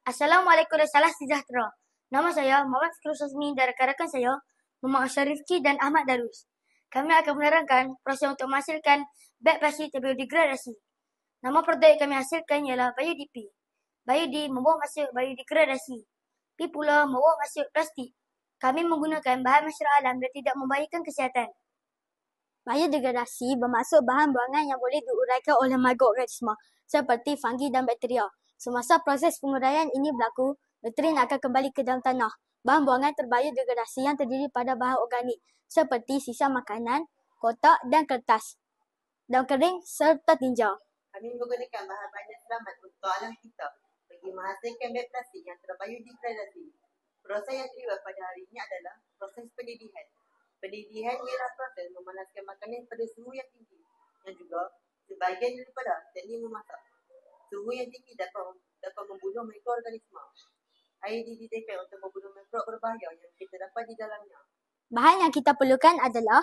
Assalamualaikum dan salam sejahtera. Nama saya Muhammad Fikrul Sazmi dan rakan-rakan saya Muhammad Asyar Rifki dan Ahmad Darus. Kami akan menerangkan proses untuk menghasilkan beg plastik terbiodegradasi. Nama produk yang kami hasilkan ialah BioDP. BioD membawa masuk biodegradasi. P pula membawa masuk plastik. Kami menggunakan bahan masyarakat alam dan tidak membahayakan kesihatan. Biodegradasi bermaksud bahan buangan yang boleh diuraikan oleh mikroorganisma seperti fungi dan bakteria. Semasa proses penguraian ini berlaku, nutrin akan kembali ke dalam tanah. Bahan buangan terbiodegradasi yang terdiri pada bahan organik seperti sisa makanan, kotak dan kertas, daun kering serta tinja. Kami menggunakan bahan-bahan yang selamat untuk alam kita bagi menghasilkan beg plastik yang terbiodegradasi. Proses yang terlibat pada hari ini adalah proses pendidihan. Pendidihan ialah proses memanaskan makanan pada suhu yang tinggi yang juga sebahagian daripada teknik memasak. Suhu yang tinggi dapat membunuh mikroorganisma. Air dididihkan untuk membunuh mikrop berbahaya yang kita dapat di dalamnya. Bahan yang kita perlukan adalah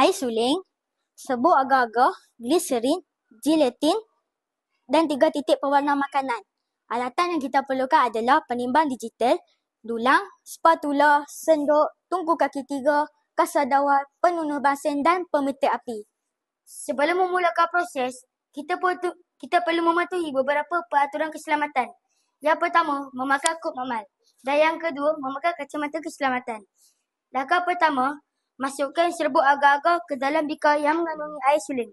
air suling, serbuk agar-agar, gliserin, gelatin dan 3 titik pewarna makanan. Alatan yang kita perlukan adalah penimbang digital, dulang, spatula, sendok, tungku kaki 3, kasar dawar, penunuh basin dan pemetik api. Sebelum memulakan proses, kita perlu mematuhi beberapa peraturan keselamatan. Yang pertama, memakai kod mamal. Dan yang kedua, memakai kacamata keselamatan. Langkah pertama, masukkan serbuk agar-agar ke dalam bikar yang mengandungi air suling.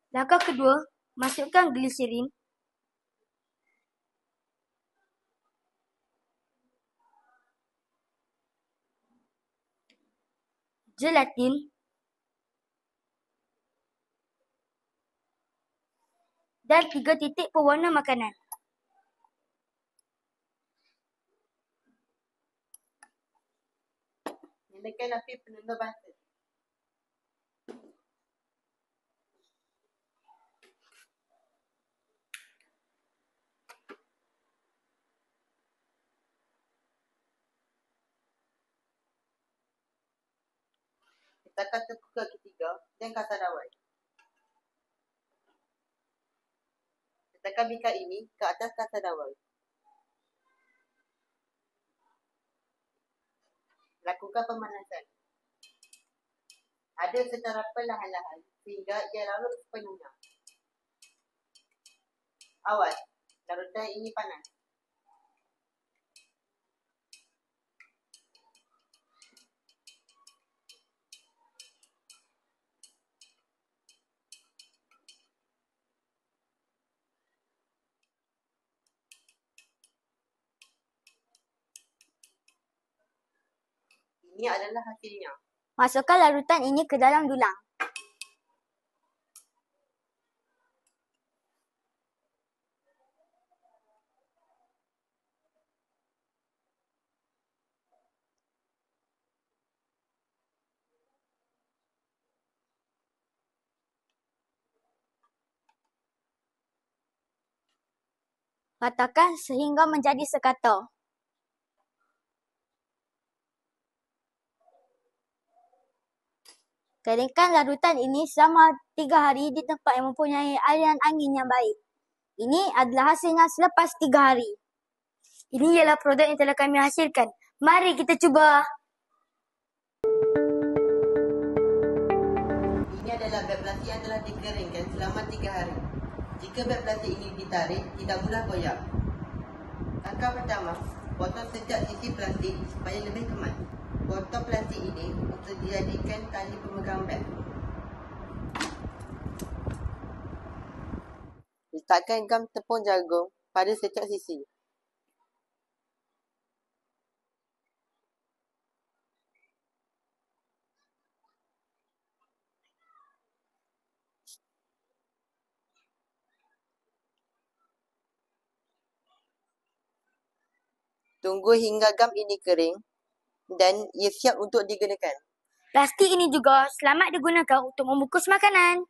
Langkah kedua, masukkan gliserin. Gelatin. Dan 3 titik pewarna makanan. Nyalakan api penunuh basin. Letakkan tungku kaki 3 dan kasar dawai. Letakkan bikar ini ke atas kasar dawai. Lakukan pemanasan. Aduk secara perlahan-lahan sehingga ia larut sepenuhnya. Awas, larutan ini panas. Ini adalah hasilnya. Masukkan larutan ini ke dalam dulang. Ratakan sehingga menjadi sekata. Keringkan larutan ini selama 3 hari di tempat yang mempunyai aliran angin yang baik. Ini adalah hasilnya selepas 3 hari. Ini ialah produk yang telah kami hasilkan. Mari kita cuba. Ini adalah beg plastik yang telah dikeringkan selama 3 hari. Jika beg plastik ini ditarik, tidak mudah goyah. Langkah pertama, potong setiap sisi plastik supaya lebih kemas. Potong plastik ini untuk dijadikan tali pemegang beg. Letakkan gam tepung jagung pada setiap sisi. Tunggu hingga gam ini kering dan ia siap untuk digunakan. Plastik ini juga selamat digunakan untuk membungkus makanan.